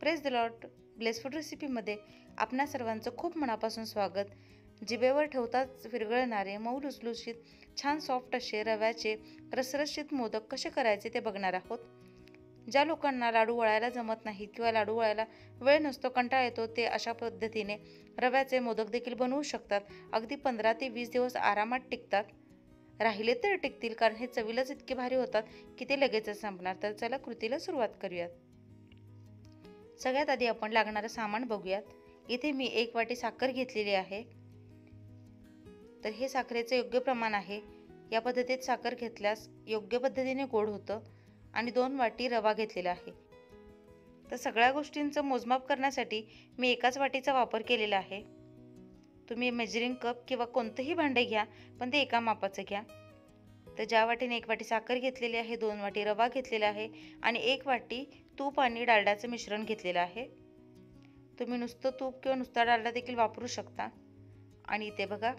Praise the lord. Bless food रेसिपीमध्ये आपणा सर्वांचं खूप मनापासून स्वागत. जिभेवर ठेवताच विरघळणारे मऊ लुसलुशीत छान सॉफ्ट असे रव्याचे रसरशीत मोदक कसे करायचे ते बघणार आहोत. ज्या लोकांना लाडू वळायला जमत नाही किंवा लाडू वळायला वेळ नसतो, कंटाळा येतो, ते अशा पद्धतीने रव्याचे मोदक देखील बनवू शकतात. अगदी 15 ते 20 दिवस आरामात टिकतात. राहिले तर टिकतील, कारण हे चवीलाच इतके भारी होतात की ते लगेचच संपणार. तर चला कृतीला सुरुवात करूयात. सगळ्यात आधी आपण लागणारं सामान बघूयात. इथे मी 1 वाटी साखर घेतलेली आहे. तर हे साखरेचं योग्य प्रमाण आहे. या पद्धतीत साखर घेतल्यास योग्य पद्धतीने गोड होतं. आणि 2 वाटी रवा घेतलेला आहे. तर सगळ्या गोष्टींचं मोजमाप करण्यासाठी मी एकाच वाटीचा वापर केलेला आहे. तुम्ही मेजरिंग कप किंवा कोणतंही भांडे घ्या, पण ते एका मापाचं घ्या. तर ज्या वाटीने 1 वाटी साखर घेतलेली आहे, 2 वाटी रवा घेतलेला आहे आणि 1 वाटी तूप आणि डालड्याचं मिश्रण घेतलेलं आहे. तुम्ही नुसतं तूप किंवा नुसता डालडा देखील वापरू शकता. आणि इथे बघा,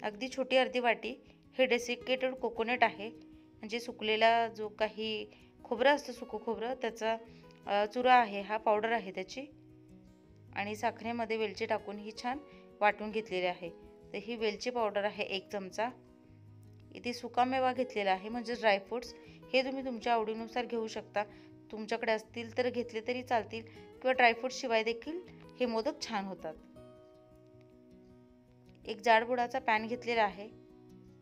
अगदी छोटी अर्धी वाटी हे डेसिकेटेड कोकोनट आहे. म्हणजे सुकलेला जो काही खोबरं असतं, सुकं खोबरं, त्याचा चुरा आहे, हा पावडर आहे त्याची. आणि साखरेमध्ये वेलची टाकून ही छान वाटून घेतलेली आहे. तर ही वेलची पावडर आहे 1 चमचा. इथे सुकामेवा घेतलेला आहे, म्हणजे ड्रायफ्रूट्स. हे तुम्ही तुमच्या आवडीनुसार घेऊ शकता. तुमच्याकडे असतील तर घेतले तरी चालतील, किंवा ड्रायफ्रूट्स शिवाय देखील हे मोदक छान होतात. एक जाड बुडाचा पॅन घेतलेला आहे.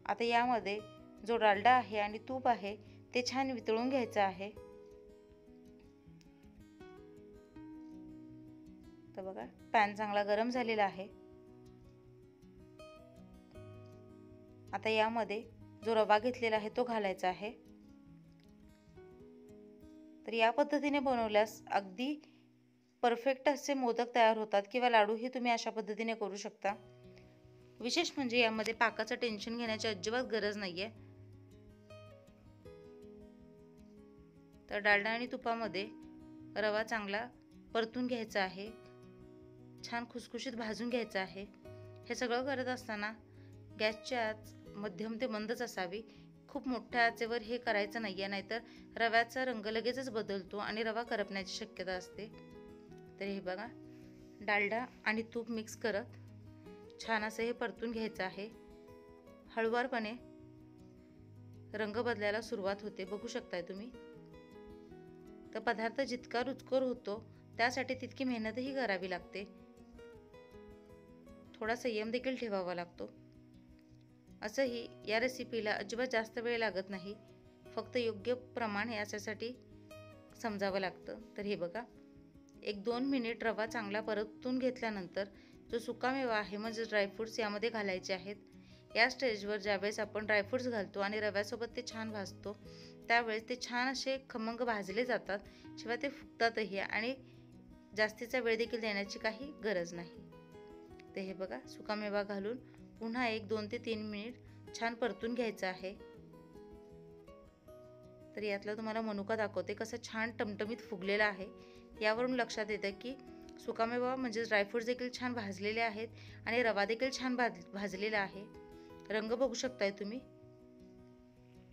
आता यामध्ये जो डालडा आहे आणि तूप आहे ते छान वितळून घ्यायचं आहे. तर बघा, पॅन चांगला गरम झालेला आहे. आता यामध्ये जो रवा घेतलेला आहे तो घालायचा आहे. तर या पद्धतीने बनवल्यास अगदी परफेक्ट असे मोदक तयार होतात, किंवा लाडूही तुम्ही अशा पद्धतीने करू शकता. विशेष म्हणजे यामध्ये पाकाचं टेन्शन घेण्याची अजिबात गरज नाहीये. तर डालडा आणि तुपामध्ये रवा चांगला परतून घ्यायचा आहे, छान खुसखुशीत भाजून घ्यायचा आहे. हे सगळं करत असताना गॅसची आच मध्यम ते मंदच असावी. खूप मोठ्या आचेवर हे करायचं नाहीये, नाहीतर रव्याचा रंग लगेचच बदलतो आणि रवा करपण्याची शक्यता असते. तर हे बघा, डालडा आणि तूप मिक्स करत छान असं हे परतून घ्यायचं आहे. हळुवारपणे रंग बदलायला सुरुवात होते, बघू शकताय तुम्ही. तर पदार्थ जितका रुचकर होतो त्यासाठी तितकी मेहनतही करावी लागते. थोडा संयम देखील ठेवावा लागतो. असंही या रेसिपीला अजिबात जास्त वेळ लागत नाही, फक्त योग्य प्रमाण याच्यासाठी समजावं लागतं. तर हे बघा, 1-2 मिनिट रवा चांगला परतून घेतल्यानंतर जो सुकामेवा आहे, म्हणजे ड्रायफ्रूट्स, यामध्ये घालायचे आहेत. या स्टेजवर ज्यावेळेस आपण ड्रायफ्रूट्स घालतो आणि रव्यासोबत ते छान भाजतो, त्यावेळेस ते छान असे खमंग भाजले जातात. शिवाय ते फुगतातही, आणि जास्तीचा वेळ देखील देण्याची काही गरज नाही. ते हे बघा, सुकामेवा घालून पुन्हा 1-2 ते 3 मिनिट छान परतून घ्यायचं आहे. तर यातला तुम्हाला मनुका दाखवते, कसं छान टमटमीत फुगलेला आहे. यावरून लक्षात येतं की सुकामेवा म्हणजे ड्रायफ्रूट्स देखील छान भाजलेले आहेत आणि रवा देखील छान भाजलेला आहे. रंग बघू शकताय तुम्ही.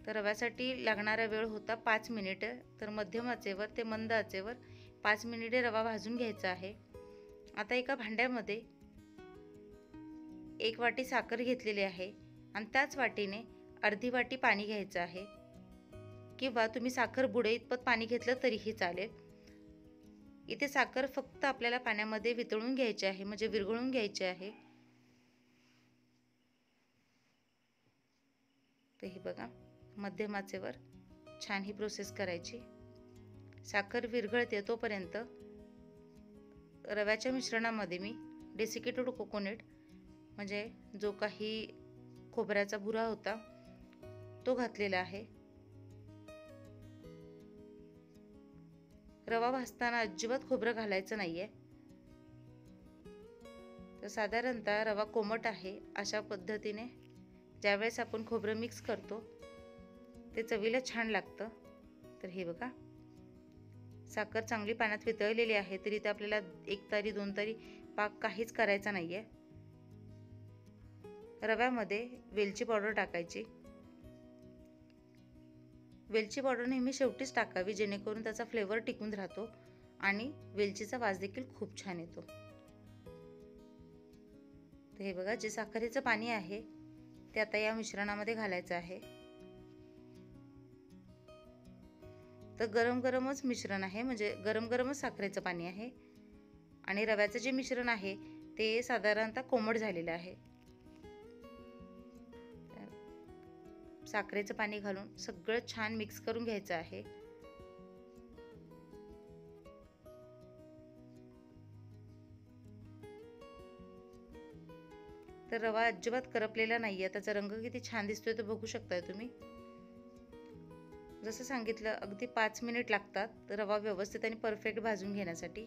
तर रव्यासाठी लागणारा वेळ होता 5 मिनिटं. तर मध्यम आचेवर ते मंद आचेवर 5 मिनिटे रवा भाजून घ्यायचा आहे. आता एका भांड्यामध्ये 1 वाटी साखर घेतलेली आहे आणि त्याच वाटीने अर्धी वाटी पाणी घ्यायचं आहे, किंवा तुम्ही साखर बुडे इतपत पाणी घेतलं तरीही चालेल. इथे साखर फक्त आपल्याला पाण्यामध्ये वितळून घ्यायची आहे, म्हणजे विरघळून घ्यायची आहे. तर हे बघा, मध्यम आचेवर छान ही प्रोसेस करायची. साखर विरघळते तोपर्यंत रव्याच्या मिश्रणामध्ये मी डेसिकेटेड कोकोनट, म्हणजे जो काही खोबऱ्याचा बुरा होता तो घातलेला आहे. रवा भाजताना अजिबात खोबरं घालायचं नाहीये. तर साधारणतः रवा कोमट आहे अशा पद्धतीने ज्यावेळेस आपण खोबरं मिक्स करतो ते चवीला छान लागतं. तर हे बघा, साखर चांगली पाण्यात वितळलेली आहे, तरी ते आपल्याला 1 तारी 2 तारी पाक काहीच करायचा नाहीये. रव्यामध्ये वेलची पावडर टाकायची. वेलची पावडर नेहमी शेवटीच टाकावी, जेणेकरून त्याचा फ्लेवर टिकून राहतो आणि वेलचीचा वास देखील खूप छान येतो. तर हे बघा, जे साखरेचं पाणी आहे ते आता या मिश्रणामध्ये घालायचं आहे. तर गरम गरमच मिश्रण आहे, म्हणजे गरम गरमच साखरेचं पाणी आहे आणि रव्याचं जे मिश्रण आहे ते साधारणतः कोमट झालेलं आहे. साखरेचं पाणी घालून सगळं छान मिक्स करून घ्यायचं आहे. तर रवा अजिबात करपलेला नाहीये. त्याचा रंग किती छान दिसतोय तो बघू शकताय तुम्ही. जसं सांगितलं, अगदी 5 मिनिट लागतात रवा व्यवस्थित आणि परफेक्ट भाजून घेण्यासाठी.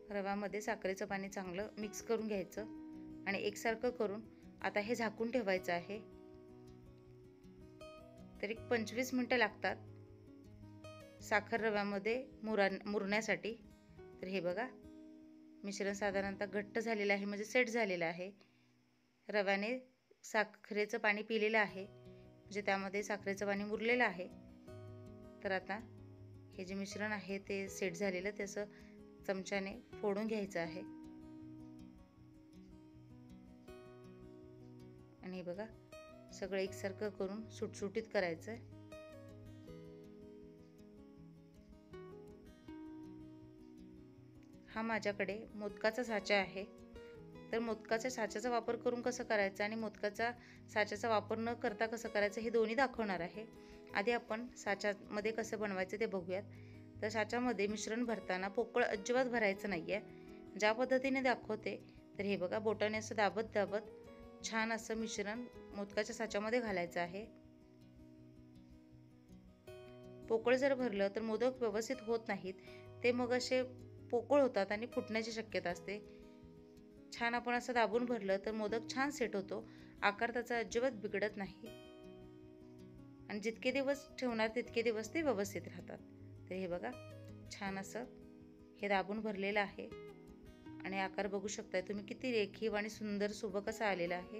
रव्यामध्ये साखरेचं पाणी चांगलं मिक्स करून घ्यायचं आणि एकसारखं करून आता हे झाकून ठेवायचं आहे. तर एक 25 मिनिटं लागतात साखर रव्यामध्ये मुरण्यासाठी. तर हे बघा, मिश्रण साधारणतः घट्ट झालेलं आहे, म्हणजे सेट झालेलं आहे. रव्याने साखरेचं पाणी पिलेलं आहे, म्हणजे त्यामध्ये साखरेचं पाणी मुरलेलं आहे. तर आता हे जे मिश्रण आहे ते सेट झालेलं, त्याचं चमच्याने फोडून घ्यायचं आहे. आणि बघा, सगळं एकसारखं करून सुटसुटीत करायचं आहे. हा माझ्याकडे मोदकाचा साचा आहे. तर मोदकाच्या साच्याचा वापर करून कसं करायचं आणि मोदकाचा साच्याचा वापर न करता कसं करायचं हे दोन्ही दाखवणार आहे. आधी आपण साच्यामध्ये कसं बनवायचं ते बघूयात. तर साच्यामध्ये मिश्रण भरताना पोकळ अजिबात भरायचं नाही आहे. ज्या पद्धतीने दाखवते, तर हे बघा, बोटाने असं दाबत दाबत छान असं मिश्रण मोदकाच्या साच्यामध्ये घालायचं आहे. पोकळ जर भरलं तर मोदक व्यवस्थित होत नाहीत. ते मग असे पोकळ होतात आणि फुटण्याची शक्यता असते. छान आपण असं दाबून भरलं तर मोदक छान सेट होतो. आकार त्याचा अजिबात बिघडत नाही आणि जितके दिवस ठेवणार तितके दिवस ते व्यवस्थित राहतात. तर हे बघा, छान असं हे दाबून भरलेलं आहे आणि आकार बघू शकताय तुम्ही किती रेखीव आणि सुंदर सुबक असा आलेला आहे.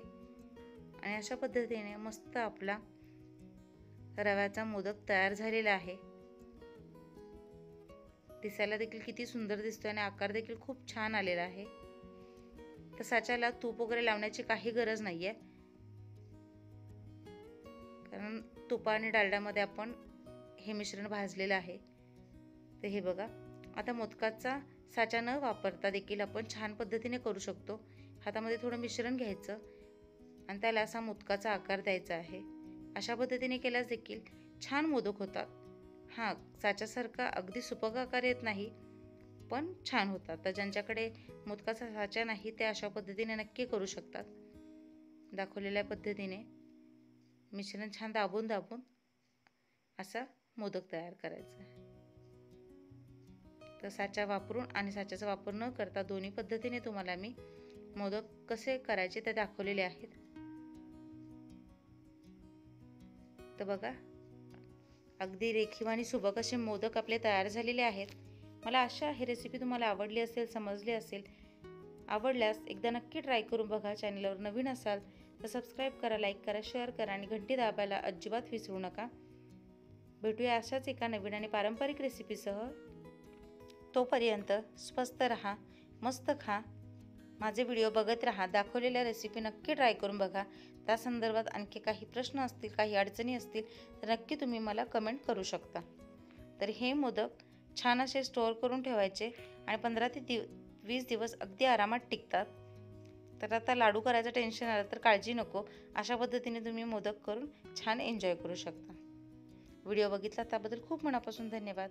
आणि अशा पद्धतीने मस्त आपला रव्याचा मोदक तयार झालेला आहे. दिसायला देखील किती सुंदर दिसतोय आणि आकार देखील खूप छान आलेला आहे. तर साच्याला तूप वगैरे लावण्याची काही गरज नाहीये, कारण तुपा आणि डालड्यामध्ये आपण हे मिश्रण भाजलेलं आहे. तर हे बघा, आता मोदकाचा साचा न वापरता देखील आपण छान पद्धतीने करू शकतो. हातामध्ये थोडं मिश्रण घ्यायचं आणि त्याला असा मोदकाचा आकार द्यायचा आहे. अशा पद्धतीने केल्यास देखील छान मोदक होतात. हां, साच्यासारखा अगदी सुपक आकार येत नाही, पण छान होतात. तर ज्यांच्याकडे मोदकाचा साचा नाही ते अशा पद्धतीने नक्की करू शकतात. दाखवलेल्या पद्धतीने मिश्रण छान दाबून दाबून असा मोदक तयार करायचा आहे. तर साचा वापरून आणि साच्याचा वापर न करता दोन्ही पद्धतीने तुम्हाला मी मोदक कसे करायचे ते दाखवलेले आहेत. तर बघा, अगदी रेखीव आणि सुबक असे मोदक आपले तयार झालेले आहेत. मला आशा आहे रेसिपी तुम्हाला आवडली असेल, समजली असेल. आवडल्यास एकदा नक्की ट्राय करून बघा. चॅनलवर नवीन असाल तर सबस्क्राईब करा, लाईक करा, शेअर करा आणि घंटी दाबायला अजिबात विसरू नका. भेटूया अशाच एका नवीन आणि पारंपरिक रेसिपीसह. तोपर्यंत स्वस्थ रहा, मस्त खा. माझे व्हिडिओ बघत राहा. दाखवलेल्या रेसिपी नक्की ट्राय करून बघा. त्या संदर्भात आणखी काही प्रश्न असतील, काही अडचणी असतील तर नक्की तुम्ही मला कमेंट करू शकता. तर हे मोदक छान असे स्टोअर करून ठेवायचे आणि 15 ते 20 दिवस अगदी आरामात टिकतात. तर आता लाडू करायचं टेन्शन आलं तर काळजी नको. अशा पद्धतीने तुम्ही मोदक करून छान एन्जॉय करू शकता. व्हिडिओ बघितला त्याबद्दल खूप मनापासून धन्यवाद.